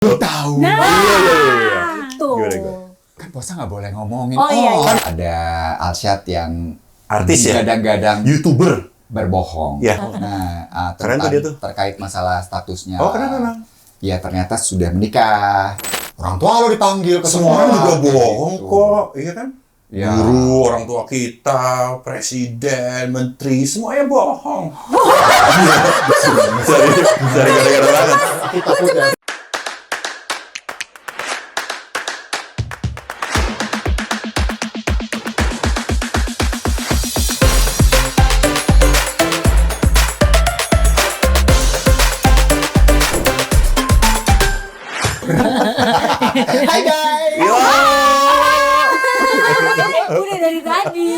Lu tahu? Nah, Tuh. gimana? Kan puasa nggak boleh ngomongin. Oh, iya. Kan ada Alsyad yang Artis ya? gadang-gadang YouTuber. berbohong. Ya. Nah, Keren tuh dia tuh. terkait masalah statusnya. Oh, kenapa? Ya ternyata sudah menikah. Orang tua lo dipanggil ke Semua orang juga bohong gitu. kok, iya kan? Ya. Guru, orang tua kita, presiden, menteri, semuanya bohong. Cari gara-gara banget. Kita punya. Hai guys. Udah dari tadi.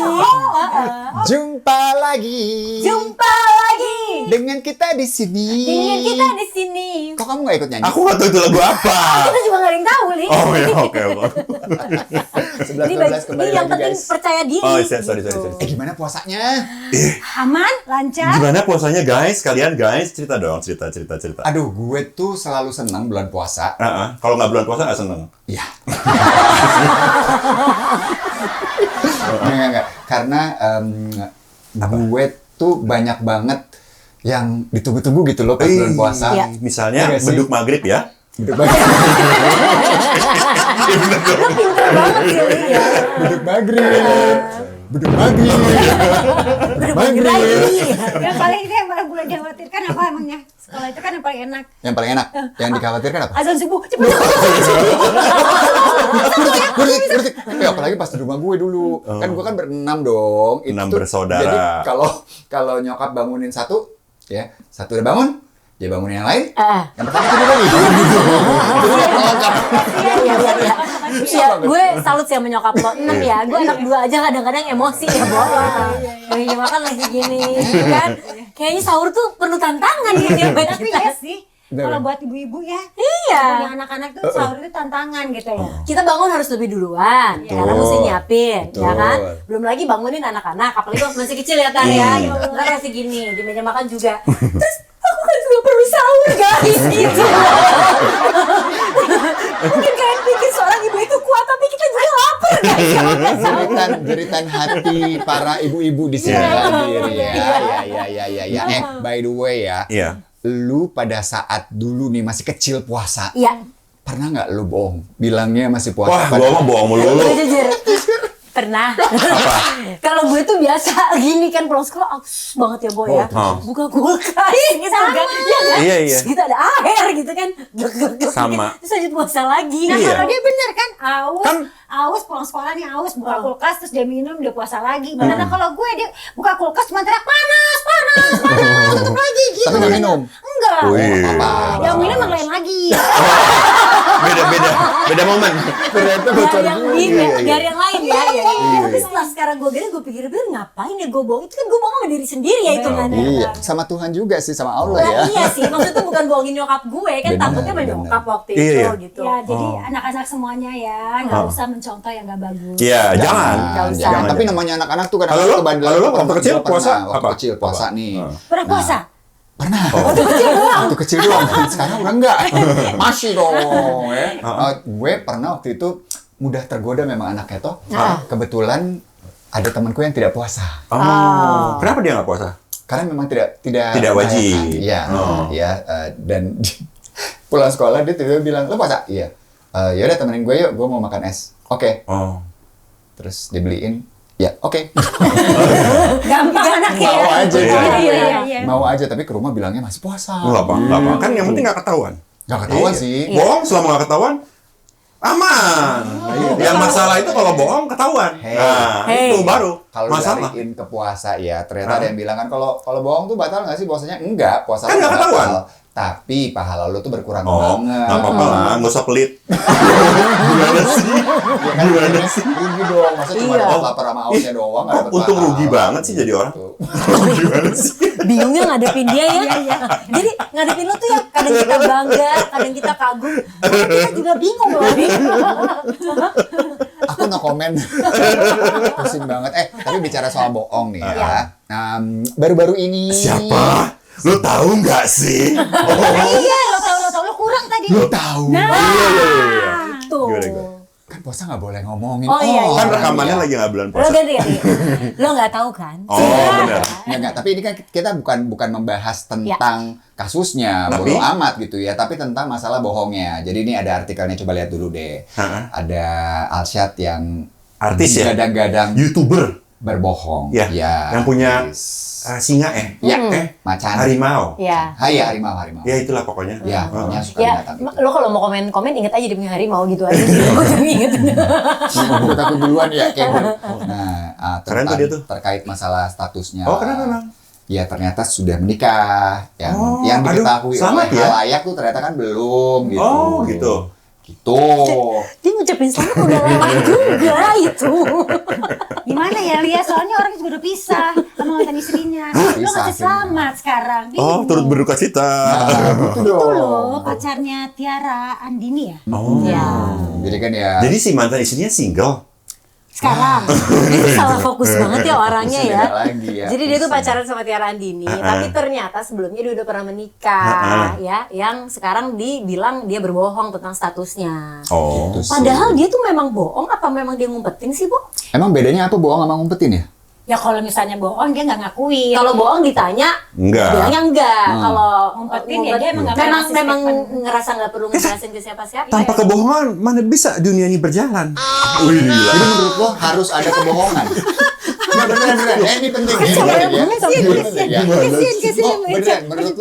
Jumpa lagi. Jumpa lagi Dengan kita di sini. dengan kita di sini. Kok kamu nggak ikut nyanyi? Aku nggak tahu itu lagu apa. Kita juga nggak ada yang tahu, Li. Oh ya, oke. 11 Ini 12 kembali yang lagi penting guys. percaya diri. Oh, sorry. Gimana puasanya? Aman, lancar. Gimana puasanya guys? Kalian guys, cerita dong, cerita. Aduh, gue tuh selalu senang bulan puasa. Kalau nggak bulan puasa nggak seneng. Iya. Enggak. Karena gue tuh banyak banget yang ditunggu-tunggu gitu loh pas bulan puasa. Iya. Misalnya Iya nggak sih? beduk maghrib ya. Beduk maghrib. Lu pinter banget sih, Li, ya. Beduk maghrib. Beduk maghrib. Udah maghrib lagi. Yang paling itu yang paling boleh dikhawatirkan apa emangnya? Sekolah itu kan yang paling enak. Yang paling enak, yang dikhawatirkan apa? Azan subuh, cepet. Ngerti. Tapi apalagi pas di rumah gue dulu. Kan gue kan berenam dong. Itu 6 tuh, bersaudara. Jadi kalau nyokap bangunin satu, ya satu udah bangun, dia bangunin yang lain. Yang pertama tidur lagi. Jadi nggak lengkap. Iya. Iya, gue salut sih sama nyokap lo. 6 ya, gue anak 2 aja kadang-kadang emosi ya, bohong. Lagi makan lagi gini, gitu kan. Kayaknya sahur tuh perlu tantangan gitu ya buat Tapi kita. ya sih, kalau buat ibu-ibu ya, Iya. punya anak-anak tuh sahur itu tantangan gitu ya. Kita bangun harus lebih duluan, karena mesti nyiapin, ya kan? Belum lagi bangunin anak-anak, apalagi waktu masih kecil ya Tar ya. Ntar masih gini, di meja makan juga. Terus aku kan juga perlu sahur guys, gitu. Mungkin kalian pikir seorang ibu itu kuat, tapi kita juga lapar guys. Jeritan hati para ibu-ibu di sini hadir ya. By the way ya. Iya. Lu pada saat dulu nih masih kecil puasa, Iya, pernah nggak lu bohong? Bilangnya masih Wah, puasa. gua mah bohong mulu. jujur. Pernah. Kalau gue tuh biasa gini kan pulang sekolah aus banget ya Boy ya. Buka kulkas gitu kan. Iya kan? Iya. Gitu ada air gitu kan. Sama. Terus lanjut puasa lagi. Nah, Iya. kalau dia bener kan, Kan- aus pulang sekolah nih aus, buka kulkas terus dia minum, dia puasa lagi. Nah, kalau gue dia buka kulkas cuma teriak panas, tutup lagi gitu. Tapi nggak minum? Enggak. Wih. Yang minum yang lain lagi. Beda momen. Ternyata Dari yang lain ya. Tapi setelah sekarang gue pikir-pikir ngapain ya gue bohong? Itu kan gue bohong sama diri sendiri ya itu kan. Iya, sama Tuhan juga sih, sama Allah ya. Iya sih, maksudnya bukan bohongin nyokap gue kan, Benar, takutnya sama benar. nyokap waktu Iya, itu iya. gitu. Ya, jadi anak-anak semuanya ya nggak usah mencontoh yang nggak bagus. Iya, jangan. Nggak usah. Jangan. Tapi namanya anak-anak tuh kadang-kadang Kalau lu- kebandelan. kalau lu Pernah, waktu kecil gua puasa pernah. Waktu apa? kecil puasa Apa? nih. Pernah puasa? Pernah. Waktu kecil doang. Sekarang udah enggak. Masih dong. Ya. Gue pernah waktu itu mudah tergoda memang anaknya toh. Kebetulan ada temanku yang tidak puasa. Oh. Kenapa dia nggak puasa? Karena memang tidak Tidak wajib. Iya. Oh. Ya, dan pulang sekolah dia tiba-tiba bilang, "Lo puasa?" Iya. Ya udah temenin gue yuk, gue mau makan es. Oke. Oh. Terus dibeliin. Ya, oke. Gampang anaknya ya. Mau aja. Iya. Mau aja, tapi ke rumah bilangnya masih puasa. Nggak apa. Kan yang penting nggak ketahuan. Nggak ketahuan Iya. sih. Bohong selama nggak ketahuan, aman. Yang masalah itu kalau bohong ketahuan. Nah, Hey. itu baru Kalau masalah. dilariin ke puasa ya, ternyata ada yang bilang kan kalau bohong tuh batal nggak sih puasanya? Enggak, puasa Kan lo nggak nggak ketahuan. batal. Tapi pahala lo tuh berkurang Oh, banget. nggak apa-apa lah, nggak usah pelit. Gimana sih? Rugi dong, masa cuma Iya. dapat lapar sama ausnya doang nggak Kok dapat untung pahala. rugi banget sih jadi orang? Gitu. Gimana sih? Bingungnya ngadepin dia ya. Jadi ngadepin lo tuh ya kadang kita bangga, kadang kita kagum, kadang kita juga bingung loh. Aku no comment. Pusing banget. Tapi bicara soal bohong nih ya. Baru-baru ini. Siapa? Lo tahu nggak sih? Iya, lo tau lo kurang tadi. tadi? Lo tahu. Nah. Iya. Tuh. Gimana? Kan puasa nggak boleh ngomongin. Oh, iya, iya. Kan orang rekamannya ya. lagi nggak bulan Lo puasa. ganti ya? Lo nggak tahu kan? Oh, benar. Enggak, tapi ini kan kita bukan membahas tentang kasusnya, Tapi? bodo amat gitu ya, tapi tentang masalah bohongnya. Jadi ini ada artikelnya, coba lihat dulu deh. Ha-ha. Ada Alsyad yang Artis ya? gadang-gadang YouTuber. berbohong. Ya, yang punya singa ya, macan. harimau. Iya. Hai, harimau. Ya itulah pokoknya. Ya, Heeh. pokoknya suka Ya, binatang itu. lo kalau mau komen inget aja dia punya harimau gitu aja sih. Gue juga inget. Gue takut duluan ya kayak gitu. Nah, Keren tuh dia tuh. terkait masalah statusnya. Oh, kenapa emang? Ya ternyata sudah menikah. Yang Oh, yang aduh, diketahui selamat oleh ya. halayak tuh ternyata kan belum gitu. Oh, gitu. Gitu. Dia ngucapin selamat udah lewat juga itu. Gimana ya Lia? Soalnya orangnya juga udah pisah sama mantan istrinya. Lo Pisah kasih selamat sekarang. Oh, Bingung. turut berduka cita. Nah, gitu Itu dong. loh pacarnya Tiara Andini ya. Oh. Ya. Jadi kan ya. Jadi si mantan istrinya single. Sekarang. Itu salah fokus banget ya orangnya ya. Beda lagi ya. Jadi dia tuh pacaran sama Tiara Andini, tapi ternyata sebelumnya dia udah pernah menikah, ya, yang sekarang dibilang dia berbohong tentang statusnya. Oh. Gitu sih. Padahal dia tuh memang bohong, apa memang dia ngumpetin sih, Bu? Emang bedanya apa bohong sama ngumpetin ya? Ya kalau misalnya bohong dia nggak ngakuin. Kalau bohong ditanya, Enggak. bilangnya enggak. Kalau Ngumpetin ya dia emang nggak memang ngasih memang statement. ngerasa nggak perlu ngejelasin ke siapa-siapa. Tanpa kebohongan, mana bisa dunia ini berjalan? Wih, gila. Jadi menurut lo harus ada kebohongan? Nggak beneran. Ini penting. Beneran. Menurut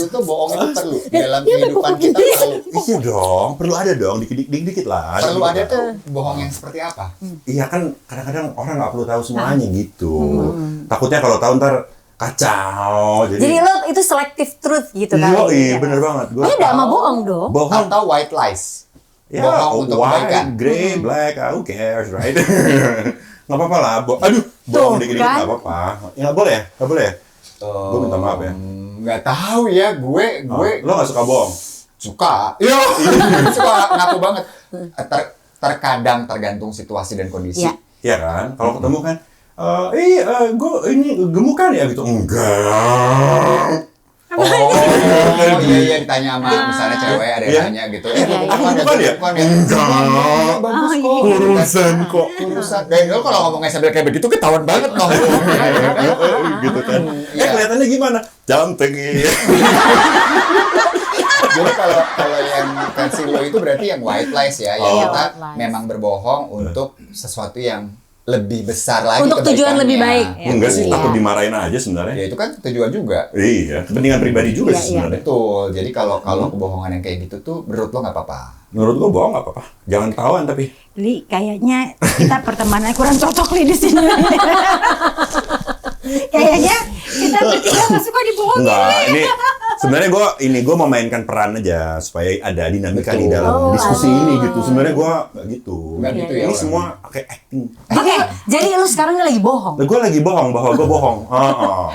lo bohong itu perlu dalam kehidupan kita perlu. Iya dong, perlu ada dong, dikit lah. Perlu ada tuh bohong yang seperti apa? Iya kan, kadang-kadang orang nggak perlu tahu semuanya gitu. Takutnya kalau tahu ntar kacau. Jadi lo itu selective truth gitu Iya, kali. iya bener banget. Gua Beda sama bohong dong. bohong. Atau white lies? Ya, Bohong untuk white, kebaikan. grey, black, who cares, right? Nggak apa-apa lah. Aduh, bohong dikit-dikit kan? nggak apa-apa. Ya nggak boleh ya? Nggak boleh ya? Gue minta maaf ya. Nggak tahu ya, gue Lo nggak suka bohong? suka. Iya, suka ngaku banget. Terkadang tergantung situasi dan kondisi. Iya. Iya kan? Kalau ketemu kan, gue ini gemuk kan ya gitu. Enggak. Oh, iya ditanya sama misalnya cewek ada yang Iya. nanya gitu. Aku bukan ya? Enggak. Bagus kok. Urusan kok. Urusan. Dan lo kalau ngomongnya sambil kayak begitu ketahuan banget dong. Gitu kan. Iya. Kelihatannya gimana? Cantik. Jadi kalau yang versi lo itu berarti yang white lies ya, yang Oh. kita White lies. memang berbohong untuk sesuatu yang lebih besar lagi Untuk tujuan kebaikannya. lebih baik. Enggak sih, Iya. takut dimarahin aja sebenarnya. Ya itu kan tujuan juga. Iya, kepentingan pribadi juga Iya, sih iya. sebenarnya. Betul. Jadi kalau kebohongan yang kayak gitu tuh menurut lo nggak apa-apa. Menurut gua bohong nggak apa-apa. Jangan ketahuan tapi. Li, kayaknya kita pertemanan kurang cocok Li di sini. Kayaknya kita bertiga nggak suka dibohongin. Enggak, Li. ini sebenarnya gue memainkan peran aja supaya ada dinamika di Betul. dalam Oh, diskusi ada. ini gitu. Sebenarnya gue nggak gitu. Nggak gitu ya Ini orangnya. semua kayak acting. Oke, jadi lu sekarang lagi bohong. Gue lagi bohong bahwa gue bohong.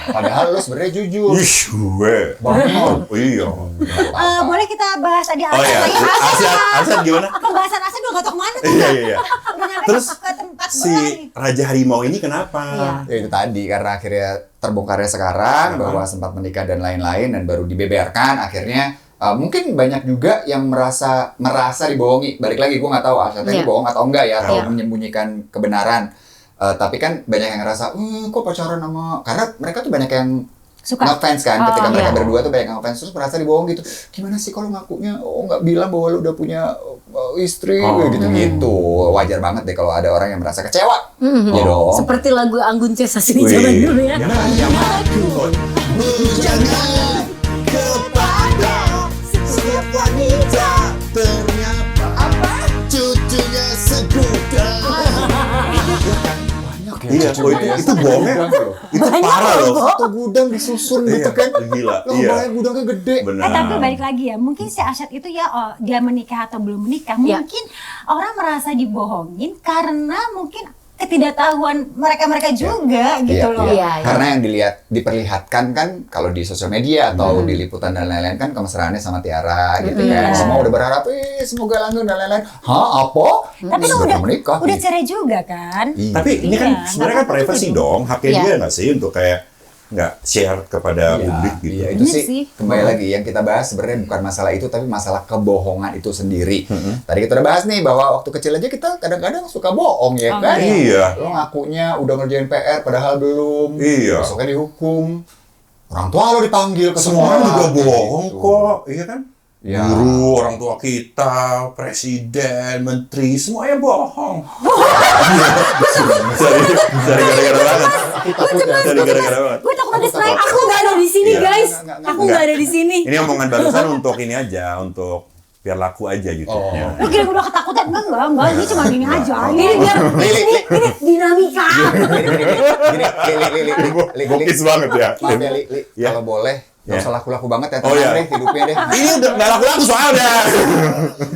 Padahal lo sebenarnya jujur. Ish, gue. Bohong. Iya. Boleh kita bahas tadi Oh iya, Asyad gimana? Pembahasan Asyad udah gak tau kemana tuh. Iya. Udah nyampe Terus ke tempat si bola nih. Raja Harimau ini kenapa? Iya. Ya itu tadi karena akhirnya terbongkarnya sekarang bahwa sempat menikah dan lain-lain dan baru dibeberkan akhirnya mungkin banyak juga yang merasa dibohongi. Balik lagi gue nggak tahu Asyad ini Iya. bohong atau enggak ya atau Iya. menyembunyikan kebenaran. Tapi kan banyak yang ngerasa, kok pacaran sama karena mereka tuh banyak yang Suka. ngefans kan ketika Oh, mereka iya. berdua tuh banyak yang ngefans terus merasa dibohong gitu. Gimana sih kalau ngakunya nggak bilang bahwa lu udah punya istri gitu. Wajar banget deh kalau ada orang yang merasa kecewa. Ya dong. Seperti lagu Anggun C. Sasmi Wih, zaman dulu ya. jangan. Jangan kepada setiap wanita ternyata apa cucunya segudang. Banyak ya. Iya, cucunya ya. itu bohongnya. Gudang loh. Itu parah loh. Satu gudang disusun gitu Iya, kan. gila. Lo Iya. bayang gudangnya gede. Benar. Tapi balik lagi ya, mungkin si Asyad itu ya dia menikah atau belum menikah, Ya. mungkin orang merasa dibohongin karena mungkin ketidaktahuan mereka juga gitu Iya, loh. iya. Iya, iya. Karena yang diperlihatkan kan kalau di sosial media atau di liputan dan lain-lain kan kemesraannya sama Tiara gitu kan. Semua udah berharap, semoga langgeng dan lain-lain. Hah, apa? Tapi kan Sudah udah menikah. cerai juga kan. Iya. Tapi ini kan Iya, sebenarnya kan nggak apa-apa privasi gitu. dong, haknya Iya. dia nggak sih untuk kayak nggak share kepada publik gitu. Iya, itu Bener sih sih. kembali lagi yang kita bahas sebenarnya bukan masalah itu tapi masalah kebohongan itu sendiri. Tadi kita udah bahas nih bahwa waktu kecil aja kita kadang-kadang suka bohong ya kan? Iya. Lo ngakunya udah ngerjain PR padahal belum. Iya. Besoknya dihukum. Orang tua lo dipanggil ke Semua orang juga bohong gitu. kok, iya kan? Ya. Guru, orang tua kita, presiden, menteri, semuanya bohong. Cari gara-gara banget. Cari gara-gara banget. Gue takut ada strike. Aku nggak ada di sini Iya. guys. Enggak. Aku nggak ada di sini. Ini omongan barusan untuk ini aja, untuk biar laku aja YouTube-nya. Lu kira udah ketakutan? Enggak, ini cuma gini aja. Ini biar ini dinamika. Bokis banget ya. Maaf ya, Li. Ya. Kalau boleh, Ya. nggak usah laku-laku banget ya, Oh, tenang iya. deh hidupnya deh. Ini udah nggak laku-laku soalnya.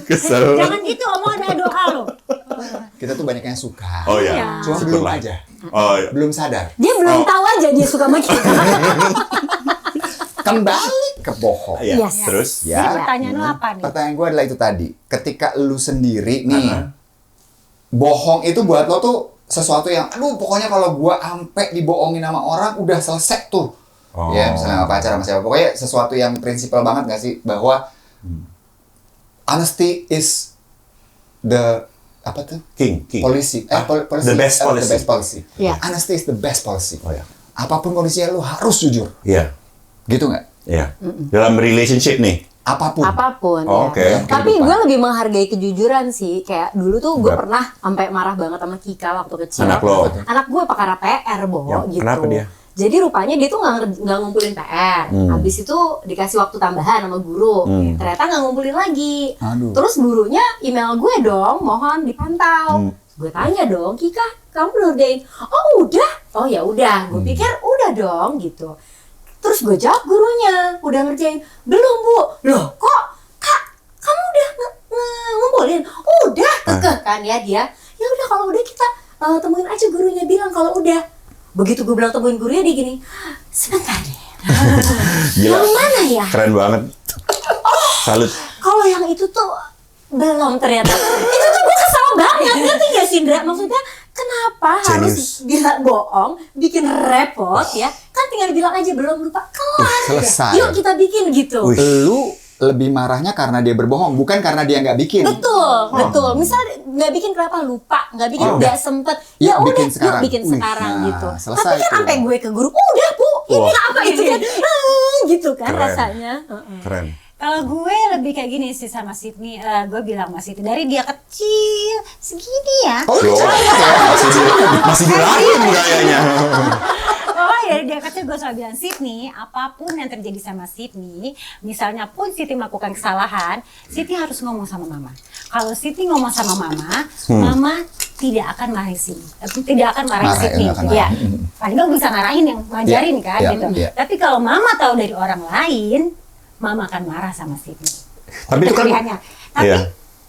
Kesel. Jangan gitu, omong ada doa lo. Kita tuh banyak yang suka. Oh iya. Cuma belum Syukurlah. aja. Oh iya. Belum sadar. Dia belum tahu aja dia suka sama kita. Kembali ke bohong. Iya. Yes. Terus? Jadi Ya. pertanyaan lo apa nih? Pertanyaan gue adalah itu tadi. Ketika lu sendiri nih, bohong itu buat lo tuh sesuatu yang, aduh pokoknya kalau gua ampe dibohongin sama orang udah selesai tuh. Oh. Ya misalnya sama pacar sama siapa. Pokoknya sesuatu yang prinsipal banget gak sih? Bahwa honesty is the apa tuh? King. Policy. Policy. The best policy. The best policy. Iya. Honesty is the best policy. Oh ya. Apapun kondisinya lu harus jujur. Iya. Gitu nggak? Iya. Dalam relationship nih. Apapun. Apapun Oh, ya. oke. Tapi Kehidupan. gue lebih menghargai kejujuran sih. Kayak dulu tuh gue Enggak. pernah sampai marah banget sama Kika waktu kecil. Anak lo. Anak gue perkara PR, Ya, gitu. kenapa dia? Jadi rupanya dia tuh nggak ngumpulin PR. Habis itu dikasih waktu tambahan sama guru. Ternyata nggak ngumpulin lagi. Aduh. Terus gurunya email gue dong, mohon dipantau. Gue tanya dong, Kika, kamu udah ngerjain? Oh udah. Oh ya udah. Gue pikir udah dong gitu. Terus gue jawab gurunya, udah ngerjain? Belum bu. Loh kok kak, kamu udah ngumpulin? Udah, kekeh kan ya dia. Ya udah kalau udah kita temuin aja gurunya bilang kalau udah. Begitu gue bilang temuin gurunya dia gini, sebentar deh. Gila. Yang mana ya? Keren banget. Salut. Kalau yang itu tuh belum ternyata. Itu tuh gue kesal banget, ngerti gak sih Indra? Maksudnya kenapa harus dia bohong, bikin repot ya? Kan tinggal bilang aja belum, lupa kelar. Selesai. Yuk kita bikin gitu. Wih. Lu lebih marahnya karena dia berbohong, bukan karena dia nggak bikin. Betul. Misal nggak bikin kenapa lupa, nggak bikin Oh, nggak sempet. Ya, Ya udah, bikin yuk sekarang. bikin Wih, sekarang nah, gitu. selesai Tapi kan tuh. sampai gue ke guru, udah bu, ini Wah. apa itu kan, gitu kan Keren. rasanya. Keren. Kalau gue lebih kayak gini sih sama Sydney, gue bilang sama Sydney, dari dia kecil, segini ya. Oh, Loh, masih dirahim kayaknya. Pokoknya dari dia kecil gue selalu bilang, Sydney, apapun yang terjadi sama Sydney, misalnya pun Sydney melakukan kesalahan, Sydney harus ngomong sama mama. Kalau Sydney ngomong sama mama, mama tidak akan marahin Sydney. Tidak akan marahin Marah, Sydney. nggak akan Ya. marahin. Paling nggak bisa ngarahin yang ngajarin kan Iya, gitu. iya. Tapi kalau mama tahu dari orang lain, mama akan marah sama Sydney. Tapi itu kan. Pilihannya. Tapi, Iya.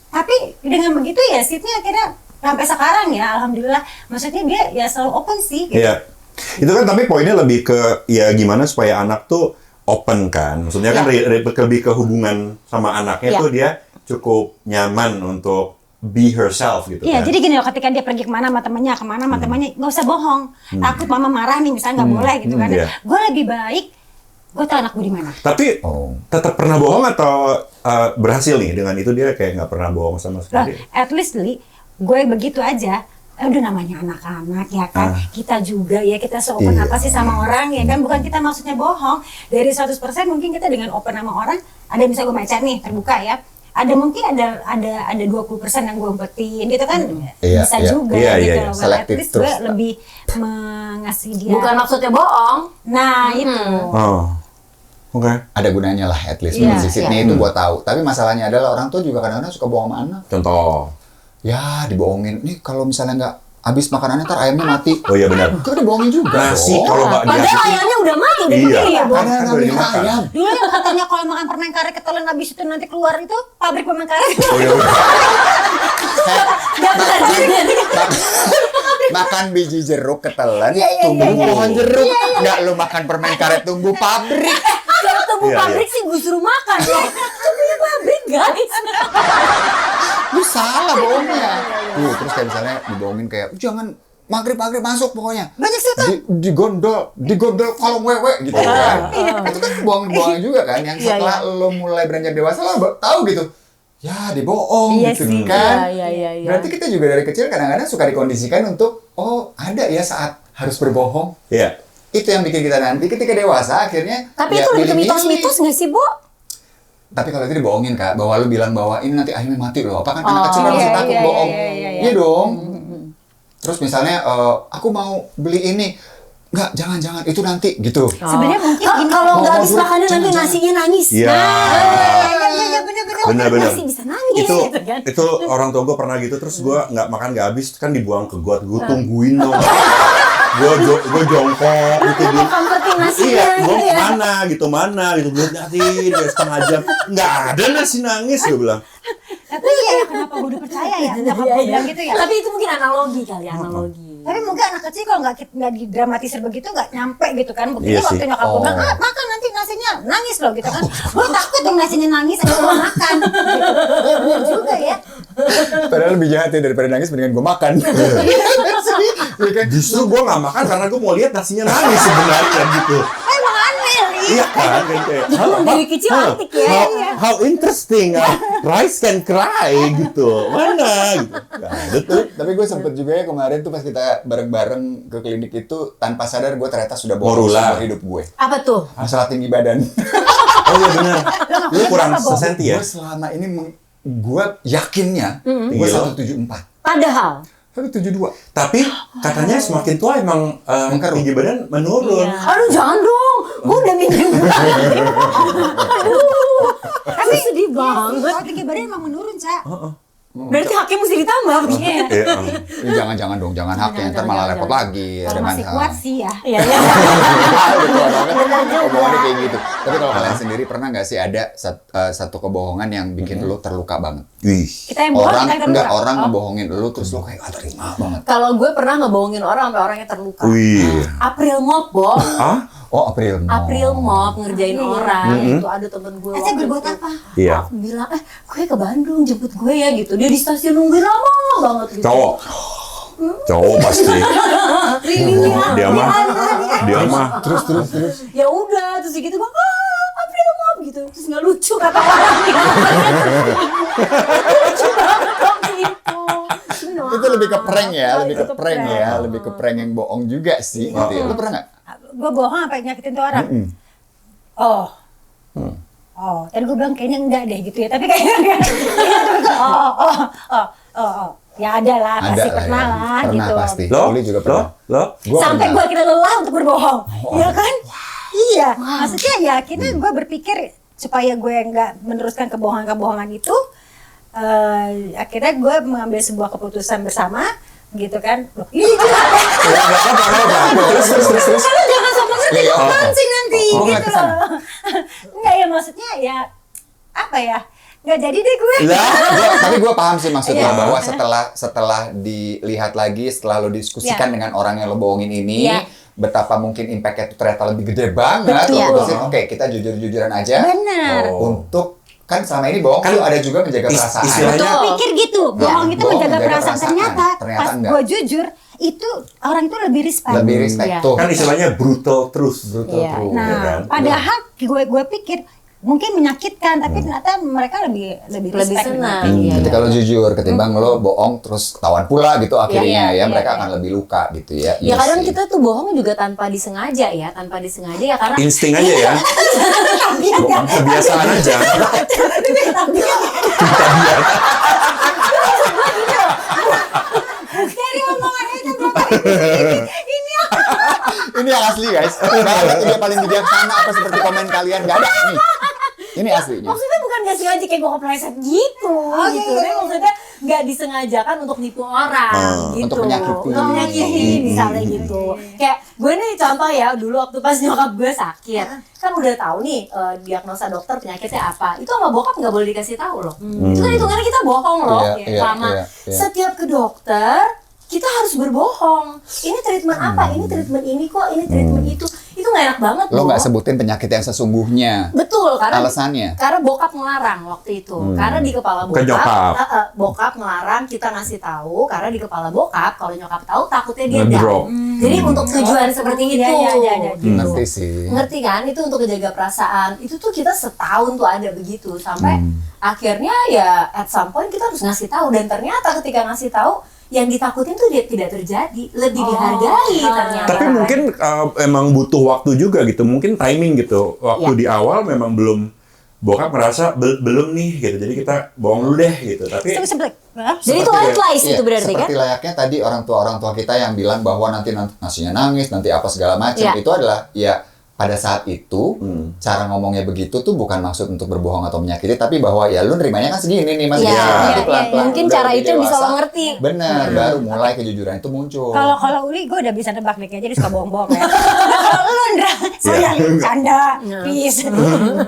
tapi dengan begitu ya Sydney akhirnya sampai sekarang ya alhamdulillah, maksudnya dia ya selalu open sih. Gitu. Iya. Itu kan tapi poinnya lebih ke ya gimana supaya anak tuh open kan. Maksudnya kan lebih ke hubungan sama anaknya Iya. tuh dia cukup nyaman untuk be herself gitu Iya, kan. jadi gini loh, ketika dia pergi kemana sama temennya, nggak usah bohong. Takut mama marah nih, misalnya nggak boleh gitu kan. Iya. Gue lebih baik, gue tahu anak gue di mana. Tapi Oh. tetap pernah bohong atau berhasil nih dengan itu dia kayak nggak pernah bohong sama Lah, sekali. at least Li, gue begitu aja. Udah namanya anak-anak ya kan. Kita juga ya, kita se-open Iya. apa sih sama orang ya kan. Bukan kita maksudnya bohong. Dari 100% mungkin kita dengan open sama orang, ada misalnya gue macet nih, terbuka ya. Ada mungkin ada 20% yang gue umpetin gitu kan. Iya, Bisa iya. juga Iya, gitu iya, loh. Well, at selective least gue truth. lebih mengasih dia. Bukan maksudnya bohong. Nah, itu. Oh. Oke. Ada gunanya lah at least Iya, si Sydney itu buat tahu. Tapi masalahnya adalah orang tua juga kadang-kadang suka bohong sama anak. Contoh. Ya dibohongin. Nih kalau misalnya nggak habis makanannya ntar ayamnya mati. Oh iya benar. Itu dibohongin juga. Nasi dong. kalau nggak Padahal dikasih. ayamnya udah mati, udah Iya. pergi ya, Bu. Ada yang Kan udah ngambil dimakan. ayam. Dulu yang katanya kalau makan permen karet ketelan habis itu nanti keluar itu pabrik permen karet. Oh iya. Nggak benar juga. Makan biji jeruk ketelan, Iya, tumbuh pohon jeruk. Nggak lu makan permen karet tumbuh pabrik. Kalau tunggu Iya, pabrik sih gue suruh makan loh. Tunggunya pabrik guys. Lu salah bohongnya. Terus kayak misalnya dibohongin kayak, jangan maghrib masuk pokoknya. Banyak setan. Digondol kolong wewe gitu kan. Itu kan bohong-bohong juga kan, yang setelah lo mulai beranjak dewasa lo tahu gitu. Ya, dibohong Iya gitu sih. kan. Iya. Berarti kita juga dari kecil kadang-kadang suka dikondisikan untuk ada ya saat harus berbohong. Iya. Itu yang bikin kita nanti ketika dewasa akhirnya Tapi ya itu lebih ke milih-milih. mitos-mitos nggak sih, Bu? Tapi kalau itu dibohongin Kak, bahwa lu bilang bahwa ini nanti ayamnya mati loh. Apa kan anak kecil kan masih iya, takut iya, bohong. iya. Iya dong. Terus misalnya aku mau beli ini. Enggak, jangan itu nanti gitu. Sebenarnya mungkin gini. Kalau nggak Mau habis dulu, makannya nanti jangan. nasinya nangis. Iya. Iya, bener-bener. Benar-benar. Nasi bisa nangis Itu gitu kan. itu orang tua gue pernah gitu, terus gue nggak makan nggak habis kan dibuang ke got, gue tungguin dong. Gue jongkok gitu. Lu mau comforting nasinya Iya, gue gitu ya. mana gitu, gue liatin kayak setengah jam, nggak ada nasi nangis, gue bilang. Tapi ya kenapa gue udah percaya ya? Nyokap gue bilang gitu ya. Tapi itu mungkin analogi kali, analogi. Tapi mungkin anak kecil kalau nggak didramatisir begitu nggak nyampe gitu kan. Begitu Iya waktu sih. nyokap gue bilang, makan nanti nasinya nangis loh gitu kan. Gue takut dong nasinya nangis, aja gue makan. Gitu. Ya bener juga ya. Padahal lebih jahat ya daripada nangis mendingan gue makan. Iya kan? Justru gue nggak makan karena gue mau lihat nasinya nangis sebenarnya gitu. Emang aneh Li. Iya kan kayak Dari kecil antik ya. how interesting rice can cry gitu, mana gitu. Nggak ada tuh. Tapi gue sempet juga ya kemarin tuh pas kita bareng-bareng ke klinik itu tanpa sadar gue ternyata sudah bohong Morula. seumur hidup gue. Apa tuh? Masalah tinggi badan. Oh iya benar. Lu kurang Kenapa, Bob? sesenti ya? Gue selama ini gue yakinnya gue Iya. 174, Padahal. 172. Tapi katanya semakin tua emang tinggi badan menurun. Aduh jangan dong, gue udah minum. Aduh, tapi sedih banget. Kalau tinggi badan emang menurun, Ca. Berarti haknya mesti ditambah. Iya. Iya. Jangan dong, jangan haknya, ntar malah repot lagi. Kalau masih kuat sih ya. Iya, iya. Betul banget. Omongannya kayak gitu. Tapi kalau kalian sendiri pernah nggak sih ada satu kebohongan yang bikin lu terluka banget? Wih. Kita yang bohong, kita yang terluka. Orang ngebohongin lu terus lu kayak gak terima banget. Kalau gue pernah ngebohongin orang sampai orangnya terluka. Wih. April Mop, Bo. Ah? Oh, April. April Mop ngerjain orang. Itu ada temen gue. Aja waktu berbuat itu. apa? Iya. Aku bilang, gue ke Bandung jemput gue ya gitu. Dia di stasiun nungguin lama banget gitu. Cowok. Cowok pasti. Dia mah. Terus. Ya udah, terus gitu gue, April Mop gitu. Terus nggak lucu kata orangnya. Lucu banget waktu itu. Itu lebih ke prank ya, lebih ke Itu prank ya, lebih ke prank yang bohong juga sih. Gitu ya. Lu pernah nggak? Gue bohong apa nyakitin tuh orang? Oh, tadi gue bilang kayaknya enggak deh gitu ya, tapi kayaknya enggak. Ya ada lah, pasti pernah lah Pernah gitu. pasti. Lo? Uli juga pernah. Lo? Gua Sampai pernah. gue kira lelah untuk berbohong, iya kan? Iya, maksudnya ya akhirnya gue berpikir supaya gue nggak meneruskan kebohongan-kebohongan itu, akhirnya gue mengambil sebuah keputusan bersama, gitu kan? Loh, ini juga. Terus. Kalian jangan sombong ngerti Iya, gue oke. pancing nanti, Oh, nggak gitu kesana. loh. Enggak ya maksudnya ya apa ya? Nggak jadi deh gue. Tapi gue paham sih maksudnya Iya. bahwa setelah dilihat lagi, setelah lo diskusikan Iya. dengan orang yang lo bohongin ini, Iya. betapa mungkin impact-nya itu ternyata lebih gede banget. Betul. Lo putusin, oke kita jujur-jujuran aja. Benar. Untuk kan selama ini bohong Kan tuh ada juga menjaga perasaan. istilahnya- Betul. Pikir gitu, bohong itu bohong menjaga menjaga perasaan. perasaan. Ternyata Ternyata pas enggak. gue jujur, itu orang itu lebih respect. Lebih respect Iya. tuh. Kan istilahnya brutal truth. Iya. Nah, ya kan? padahal gue pikir mungkin menyakitkan, tapi ternyata mereka lebih respect. senang. gitu. Iya. Ketika lo jujur, ketimbang lo bohong terus ketahuan pula gitu akhirnya Iya, ya mereka iya. akan lebih luka gitu ya. Ya Iya kadang sih. kita tuh bohong juga tanpa disengaja ya karena Insting aja ya. Kebiasaan aja. Dari omongan itu gue ini Ini yang asli guys. Gak ada dia paling bijaksana apa seperti komen kalian. Gak ada nih. Ini aslinya. maksudnya bukan nggak sengaja kayak gue kepleset gitu, gitu. iya. Tapi maksudnya nggak disengajakan untuk nipu orang, gitu. Untuk menyakiti. Untuk menyakiti, misalnya gitu. Kayak gue nih contoh ya, dulu waktu pas nyokap gue sakit, kan udah tahu nih diagnosa dokter penyakitnya apa. Itu sama bokap nggak boleh dikasih tahu loh. Itu kan hitungannya kita bohong loh, Iya, lama. iya. Setiap ke dokter kita harus berbohong. Ini treatment apa? Ini treatment ini kok, ini treatment itu. Itu nggak enak banget Lo loh. nggak sebutin penyakit yang sesungguhnya. Betul, karena Alasannya? Karena bokap ngelarang waktu itu. Karena di kepala Ke bokap, nyokap. bokap ngelarang kita ngasih tahu. Karena di kepala bokap, kalau nyokap tahu takutnya dia Ngedrop. down. Jadi untuk tujuan seperti itu. Iya. Ngerti sih. Ngerti kan? Itu untuk menjaga perasaan. Itu tuh kita setahun tuh ada begitu sampai akhirnya ya at some point kita harus ngasih tahu, dan ternyata ketika ngasih tahu yang ditakutin tuh dia tidak terjadi, lebih dihargai ternyata. Tapi mungkin emang butuh waktu juga gitu, mungkin timing gitu. Waktu di awal memang belum, bokap merasa belum nih gitu, jadi kita bohong dulu deh gitu. Tapi Jadi itu white lies itu berarti kan? Seperti layaknya tadi orang tua kita yang bilang bahwa nanti nasinya nangis, nanti apa segala macam. Iya. Itu adalah ya pada saat itu cara ngomongnya begitu tuh bukan maksud untuk berbohong atau menyakiti, tapi bahwa ya lu nerimanya kan segini nih mas. Iya, Nanti iya, pelan-pelan mungkin udah cara lebih itu bisa dewasa. lo ngerti. Benar, baru mulai kejujuran itu muncul. Kalau Uli, gue udah bisa nebak nih, kayaknya dia suka bohong-bohong ya. Kalau lu, Ndra, saya canda, please.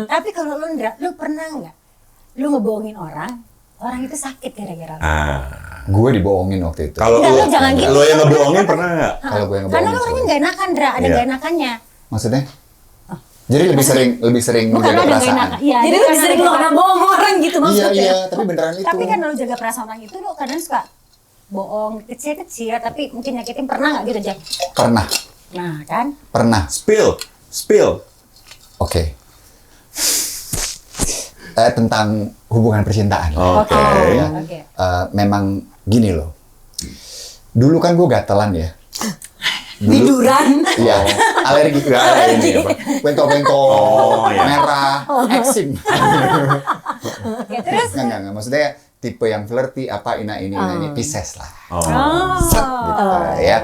Tapi kalau lu, Ndra, lu pernah nggak? Lu ngebohongin orang itu sakit gara-gara lu. Gue dibohongin waktu itu. kalau Enggak, lu jangan gitu. lo yang ngebohongin pernah nggak? Kalau gue yang Karena lu ngebohongin. orangnya nggak enakan, Ndra, ada Iya. nggak enakannya. Maksudnya? Jadi lebih sering Bukan menjaga lu ada nggak perasaan. enakan. Iya, Jadi dia lu kan sering ada lo kena bohong orang gitu Iya, maksudnya. iya, tapi beneran itu. Tapi kan lu jaga perasaan orang itu, lu kadang suka bohong kecil-kecil, tapi mungkin nyakitin. Pernah nggak gitu, Jack? Pernah, Nah, kan? pernah. Spill. Oke. Tentang hubungan percintaan. Oke. Ya. Oke. Memang gini loh. Dulu kan gue gatelan ya. Tiduran. Iya, alergi gak ada ini apa? Bento-bento, iya. merah, eksim. Oke, terus? Enggak. Maksudnya tipe yang flirty, apa ini, Pisces lah. Oh. Gitu, ya.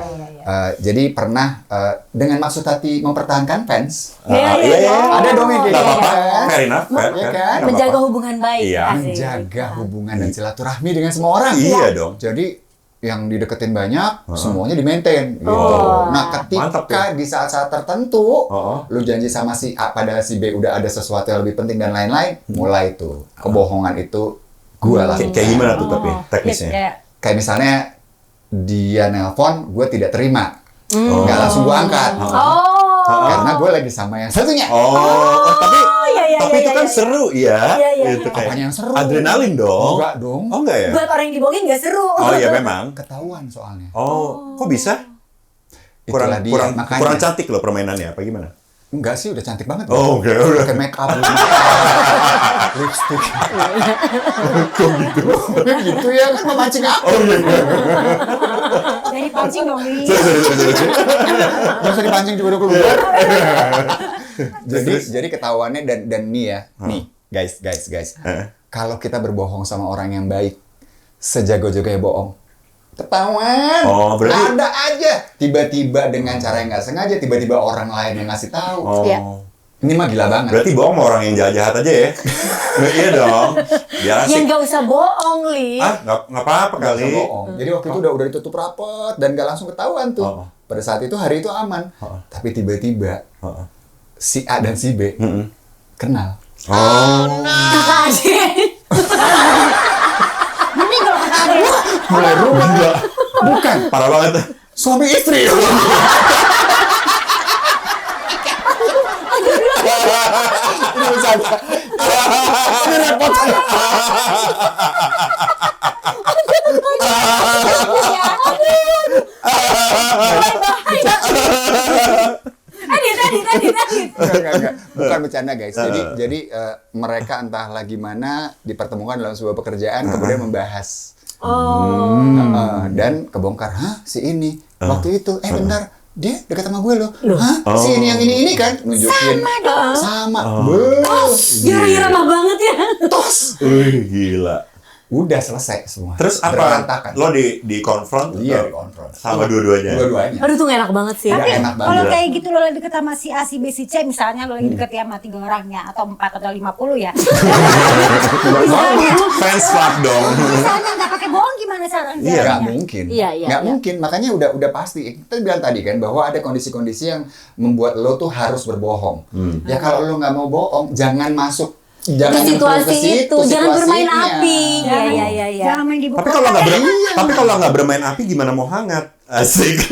Jadi pernah dengan maksud hati mempertahankan fans. Iya. Ada dong yang kayak Nggak gitu apa-apa, kan? fair enough. Iya kan? Nggak Menjaga apa-apa. hubungan baik. Iya. Asik. Menjaga hubungan dan silaturahmi dengan semua orang. Iya dong. Jadi yang dideketin banyak, semuanya di-maintain gitu. Nah, Mantap ketika di saat-saat tertentu, Oh. lu janji sama si A padahal si B udah ada sesuatu yang lebih penting dan lain-lain, mulai tuh kebohongan itu gua lakukan. Kayak gimana tuh tapi teknisnya? Ya. Kayak misalnya dia nelpon, gue tidak terima, nggak langsung gue angkat, karena gue lagi sama yang satunya. Tapi itu kan seru ya. Itu kayak Apanya yang seru? adrenalin dong. Enggak dong. Oh enggak ya? Buat orang yang dibohongin gak seru. Oh iya memang. Ketahuan soalnya. Oh, kok bisa? Itulah dia, makanya. Kurang cantik loh permainannya apa gimana? Enggak sih, udah cantik banget. Oh, oke, udah. Pakai make up, lipstick. Kok gitu? Gitu ya, kan memancing aku. Dari pancing dong, Wi. Gak usah dipancing juga udah keluar. jadi ketahuannya dan nih ya, nih guys. Kalau kita berbohong sama orang yang baik, sejago-jagonya bohong, ketahuan. Oh, berarti- ada aja. Tiba-tiba dengan cara yang nggak sengaja, tiba-tiba orang lain yang ngasih tahu. Oh. Iya. Ini mah gila banget. Berarti bohong sama orang yang jahat-jahat aja ya? Iya dong. Biar Yang asik. gak usah bohong, Li. Nggak apa-apa Nggak kali. usah bohong. Jadi waktu itu udah ditutup rapat dan gak langsung ketahuan tuh. Oh. Pada saat itu hari itu aman. Tapi tiba-tiba Oh. si A dan si B kenal. Oh. Kakak adik. Ini kalau kata ada Mulai rumah. Bukan. Parah banget. Suami istri. Ini bercanda. Ini repot. Tadi. Enggak. Bukan bercanda guys. Jadi mereka entahlah gimana dipertemukan dalam sebuah pekerjaan kemudian membahas. Dan kebongkar, hah si ini waktu itu, bentar dia dekat sama gue loh, hah si ini yang ini kan nunjukin sama Dia ramah banget ya. Wih, gila. udah selesai semua. Terus apa? Berantakan. Lo di konfront? Iya, dikonfront. Sama dua-duanya? Dua-duanya. Aduh tuh gak enak banget sih. Nggak Tapi enak banget. kalau kayak gitu lo lagi deket sama si A, si B, si C, misalnya lo lagi deket sama 3 orang ya, atau 4 atau 50 ya. Fans club dong. Misalnya nggak pakai bohong gimana caranya? Nggak mungkin. Iya. Nggak mungkin. Makanya udah pasti. Kita bilang tadi kan bahwa ada kondisi-kondisi yang membuat lo tuh harus berbohong. Ya kalau lo nggak mau bohong, jangan masuk Jangan Ke situasi nyemplung ke itu, situ jangan bermain situasinya. api. Iya. Jangan main di Tapi kalau nggak bermain api gimana mau hangat? Asik.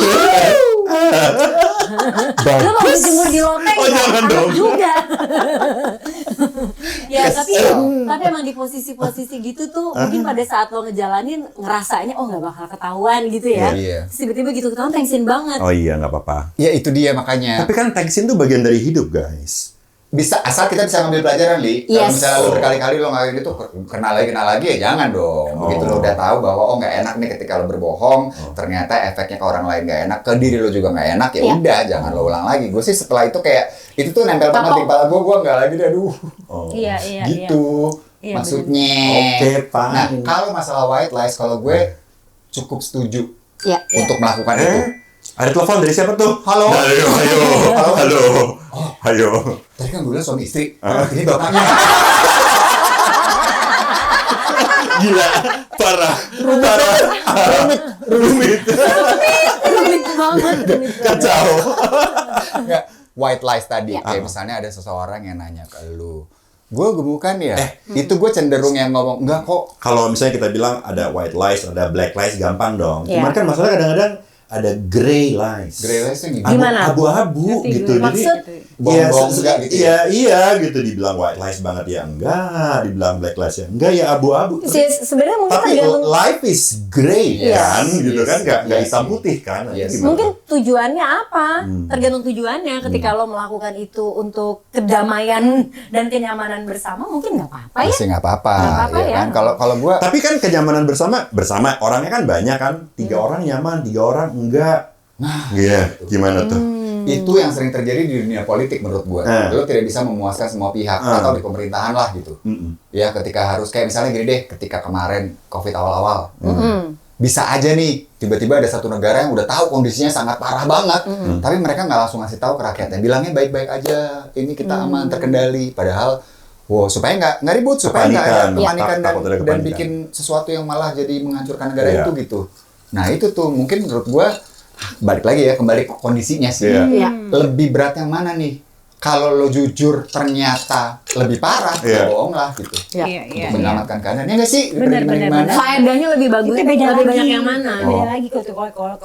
Lu mau berjemur di loteng Oh, ya? jangan Hangat dong. juga. Ya tapi emang di posisi-posisi gitu tuh mungkin pada saat lo ngejalanin ngerasanya oh nggak bakal ketahuan gitu ya. Iya. Terus tiba-tiba gitu ketahuan tensin banget. Oh iya, nggak apa-apa. Ya itu dia makanya. Tapi kan tensin tuh bagian dari hidup, guys. Bisa asal kita bisa ngambil pelajaran, Li. Kalau Yes. misalnya lo berkali-kali lo nggak gitu kenal lagi ya jangan dong. Begitu lo udah tahu bahwa oh nggak enak nih ketika lo berbohong, ternyata efeknya ke orang lain nggak enak, ke diri lo juga nggak enak, ya Iya. udah jangan lo ulang lagi. Gue sih setelah itu kayak itu tuh nempel banget di kepala gue nggak lagi deh, aduh. Oh. Iya. Gitu Iya, maksudnya. Oke, Pak. Nah, kalau masalah white lies, kalau gue cukup setuju Iya. untuk melakukan itu. Ada telepon dari siapa tuh? Halo. Ayo. Tadi kan gue bilang suami istri, ini bapaknya. Gila, parah. Rumit. Rumit banget. Kacau. Nggak, white lies tadi. Ya. Kayak misalnya ada seseorang yang nanya ke lu, gue gemukan ya? Itu gue cenderung yang ngomong, enggak kok. Kalau misalnya kita bilang ada white lies, ada black lies, gampang dong. Iya. Cuman kan masalah kadang-kadang ada gray lies. Grey lies itu gimana? Gimana? Abu-abu Ngerti gitu. gue. Jadi Maksud? Bohong-bohong enggak gitu ya? Iya gitu, dibilang white lies banget ya enggak, dibilang black lies ya enggak, ya abu-abu. Sebenarnya mungkin Tapi tergantung life is gray Yes. kan, gitu kan, nggak Yes. hitam putih kan. Yes. Gimana? mungkin tujuannya apa? Tergantung tujuannya. Ketika lo melakukan itu untuk kedamaian dan kenyamanan bersama, mungkin nggak apa-apa ya. Masih nggak apa-apa, Nggak apa-apa ya ya. kan? Kalau gue, Tapi kan kenyamanan bersama orangnya kan banyak kan, 3 orang nyaman, 3 orang enggak. Iya, gimana tuh? itu yang sering terjadi di dunia politik menurut gue. Lo tidak bisa memuaskan semua pihak, atau di pemerintahan lah gitu. Ya ketika harus, kayak misalnya gini deh, ketika kemarin COVID awal-awal. Bisa aja nih, tiba-tiba ada satu negara yang udah tahu kondisinya sangat parah banget, tapi mereka nggak langsung ngasih tahu ke rakyatnya, bilangnya baik-baik aja, ini kita aman, terkendali. Padahal, wow, supaya nggak ribut, supaya nggak ada Kepanikan. kepanikan Takut ada dan kepanikan. bikin sesuatu yang malah jadi menghancurkan negara Iya. itu gitu. Nah itu tuh mungkin menurut gua balik lagi ya, kembali ke kondisinya sih. Iya. Iya. Lebih berat yang mana nih? Kalau lo jujur ternyata lebih parah, Iya. ya bohong lah gitu. Iya. Untuk menyelamatkan keadaan. Ya nggak sih? Benar, Daripada benar, gimana? benar. Faedahnya lebih bagus, Itu beda lebih lagi. banyak yang mana? Beda lagi kalau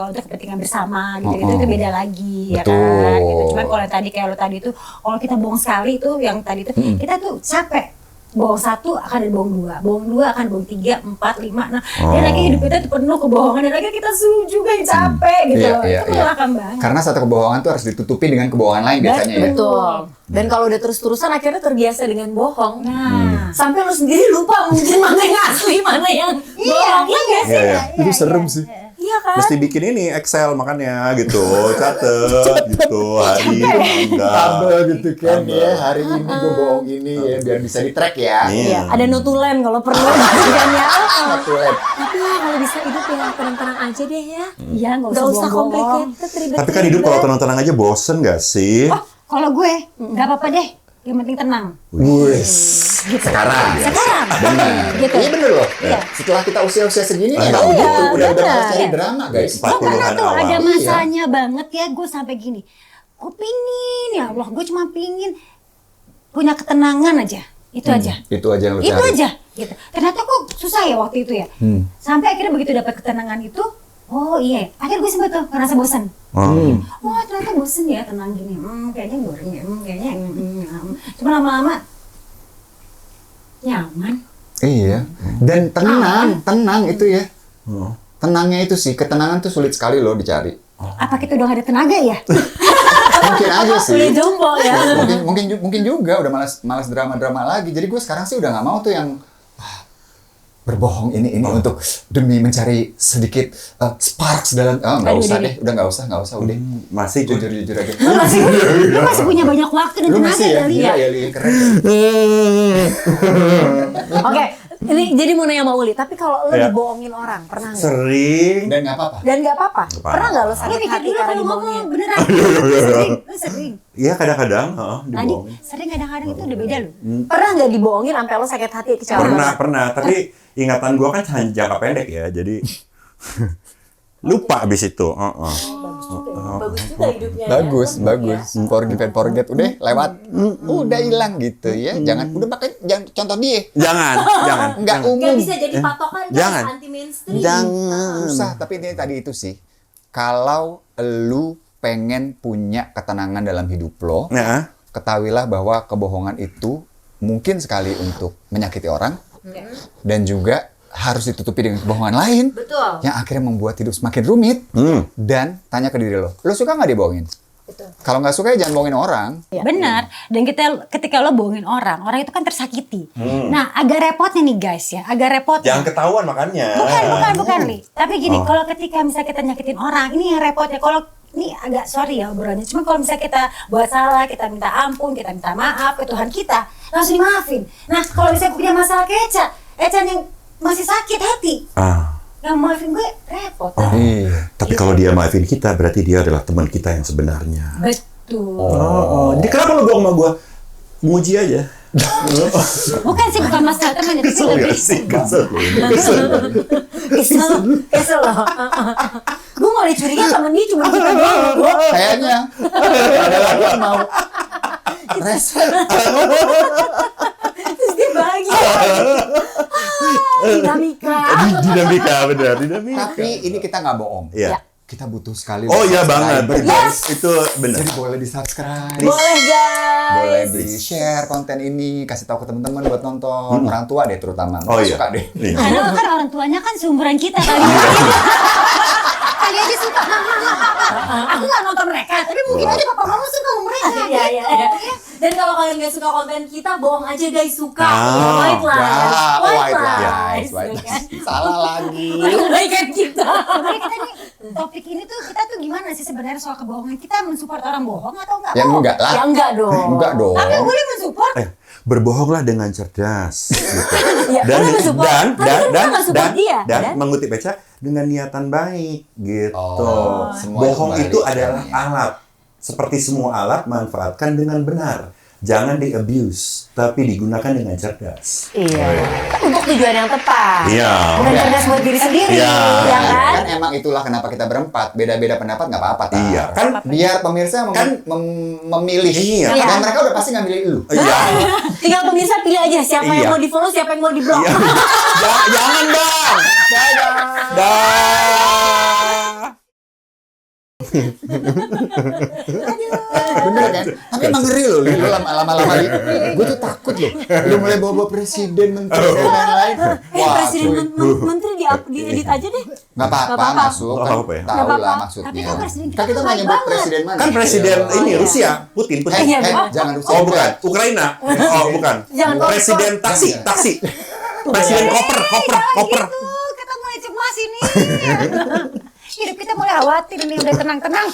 untuk kepentingan bersama gitu, itu beda lagi ya Betul. kan. Gitu. Cuman kalau tadi kayak lo tadi tuh, kalau kita bohong sekali tuh yang tadi tuh kita tuh capek. Bohong 1 akan ada bohong 2, bohong 2 akan bohong 3, 4, 5. Nah, dan lagi hidup kita tuh penuh kebohongan dan lagi kita juga yang capek gitu. Iya, loh. iya, Itu iya. melelahkan banget. Karena satu kebohongan tuh harus ditutupi dengan kebohongan lain biasanya ya. Betul. Dan kalau udah terus-terusan akhirnya terbiasa dengan bohong. Nah, Sampai lu sendiri lupa mungkin mana yang asli, mana yang bohong. Iya nggak sih? Iya, Itu serem sih. Iya kan? Mesti bikin ini Excel makanya gitu, catet gitu, hari enggak. Tabel gitu kan Tabel. ya, hari ini gue bohong ini ya, biar bisa di-track ya. Iya, ada notulen kalau perlu. Dan ya, Satu lab. tapi ya kalau bisa hidup yang tenang-tenang aja deh ya. iya nggak Nggak usah usah bohong-bohong. complicated, ribet-ribet. Tapi kan hidup kalau tenang-tenang aja bosen gak sih? Oh, kalau gue nggak apa-apa deh. Yang penting tenang. Wes. Sekarang. Benar. Gitu. Iya bener loh. Setelah kita usia-usia segini ya, udah harus cari drama guys. 40-an Tuh ada awal. masanya banget ya gue sampai gini. Gue pingin ya Allah, gue cuma pingin punya ketenangan aja. Itu aja. Itu aja yang lu Itu cari. aja. Gitu. Ternyata kok susah ya waktu itu ya. Sampai akhirnya begitu dapat ketenangan itu, oh iya, akhirnya gue sempat tuh ngerasa bosan. Wah ternyata bosen ya tenang gini, kayaknya boring ya, kayaknya cuma lama-lama nyaman. Iya. Dan tenang itu ya. Tenangnya itu sih, ketenangan tuh sulit sekali loh dicari. Apa kita udah gak ada tenaga ya? Mungkin aja sih. Kuliah jompo ya. mungkin juga udah malas drama-drama lagi. Jadi gue sekarang sih udah nggak mau tuh yang berbohong ini untuk demi mencari sedikit sparks dalam. Nggak usah deh, udah nggak usah udah. Masih Jujur aja. Lu masih punya banyak waktu dan Lu tenaga masih ya? kali Iya ya. ya, keren. Oke, ini jadi mau nanya sama Uli, tapi kalau lu Iya. dibohongin orang, pernah nggak? sering. Dan nggak apa-apa. Dan nggak apa-apa? Apa-apa. Pernah nggak lu Lu sakit pikir hati dulu karena kalau ngomong dibohongin? beneran. Lu sering. Iya kadang-kadang, Tadi dibohongin. sering kadang-kadang itu udah beda loh. Pernah nggak dibohongin sampai lu sakit hati kecewa banget? Pernah. Tapi ingatan gua kan hanya jangka pendek ya, jadi lupa abis itu. Bagus juga hidupnya. Bagus, ya. bagus. Forgive and forget, udah lewat, udah hilang gitu ya. Jangan, udah pakai, jangan contoh dia. Jangan. Nggak Gak umum. bisa jadi patokan Jangan. kan anti mainstream. Jangan. Susah, tapi ini tadi itu sih. Kalau lu pengen punya ketenangan dalam hidup lo, Nah, ketahuilah bahwa kebohongan itu mungkin sekali untuk menyakiti orang, dan juga harus ditutupi dengan kebohongan lain. Betul. Yang akhirnya membuat hidup semakin rumit. Dan tanya ke diri lo suka nggak dibohongin? Betul. Kalau nggak suka ya jangan bohongin orang. Benar. Dan ketika lo bohongin orang itu kan tersakiti. Nah, agak repotnya nih guys ya, agak repotnya. jangan ketahuan makanya. Bukan, Li. Tapi gini, kalau ketika misalnya kita nyakitin orang, ini yang repotnya. Kalau ini agak sorry ya obrolannya. Cuma kalau misalnya kita buat salah, kita minta ampun, kita minta maaf ke Tuhan kita, langsung dimaafin. Nah, kalau misalnya punya masalah ke Eca yang masih sakit hati, yang maafin gue repot. Iya. Tapi kalau dia maafin kita, berarti dia adalah teman kita yang sebenarnya. Betul. Jadi kenapa lu bohong sama gua? Muji aja. Bukan sih, bukan masalah teman, tapi lebih Kesel loh. Gue mau dicuriga sama dia cuma kita doang. Kayaknya ada lagi yang mau reset. Terus dia bahagia. Dinamika. Dinamika, benar. Dinamika. Tapi ini kita nggak bohong. Iya. Kita butuh sekali. Oh iya banget. subscriber, Yes. guys. Itu benar. Jadi boleh di-subscribe. Boleh guys. Boleh di-share konten ini, kasih tahu ke teman-teman buat nonton. Orang tua deh terutama. Oh Mereka iya. suka deh. Iya. karena kan orang tuanya kan seumuran kita kali. Kali aja suka. Aku nggak nonton mereka, tapi mungkin aja papa mama suka sama mereka. Iya. Dan kalau kalian gak suka konten kita, bohong aja guys, suka. Ah, White lies. White lies. lies. Salah lagi. Kebaikan kita. Sebenarnya kita nih, topik ini tuh kita tuh gimana sih sebenarnya soal kebohongan? Kita mensupport orang bohong atau enggak? Ya enggak lah. Ya enggak dong. Enggak dong. Tapi boleh mensupport. Berbohonglah dengan cerdas. Gitu. Ya, boleh mensupport. Tapi kan kita nggak support dia, dan kan? mengutip Eca dengan niatan baik gitu. Oh, semua Bohong kembali itu ke adalah niat. alat. Seperti semua alat, manfaatkan dengan benar. Jangan di-abuse, tapi digunakan dengan cerdas. Iya. Untuk tujuan yang tepat. Iya. Bukan cerdas buat diri sendiri. Iya. Ya kan? Kan emang itulah kenapa kita berempat. Beda-beda pendapat nggak apa-apa. Tak? Iya, kan? Biar pemirsa memilih. Iya. Dan mereka udah pasti nggak milih lu. Iya. Tinggal pemirsa pilih aja siapa Iya. yang mau di-follow, siapa yang mau di-block. Iya. Jangan dong. Dah. Bener kan? Tapi emang ngeri loh, Li. Lu lama-lama Li. Gue tuh takut loh. Lu mulai bawa-bawa presiden, menteri, dan lain-lain. Presiden menteri diedit aja deh. Nggak apa-apa, masuk. Nggak Kan apa-apa ya? tahu Nggak lah apa-apa. maksudnya. Tapi kok presiden kita Kan kita tuh nggak baik nyebut banget. presiden mana. Kan presiden Iya. ini Rusia, Putin. Iya, Jangan Rusia. Oh bukan, Ukraina. Oh bukan. Jangan Presiden taksi. Presiden koper. Gitu, kita mulai cemas ini. Hidup kita mulai khawatir nih, udah tenang-tenang.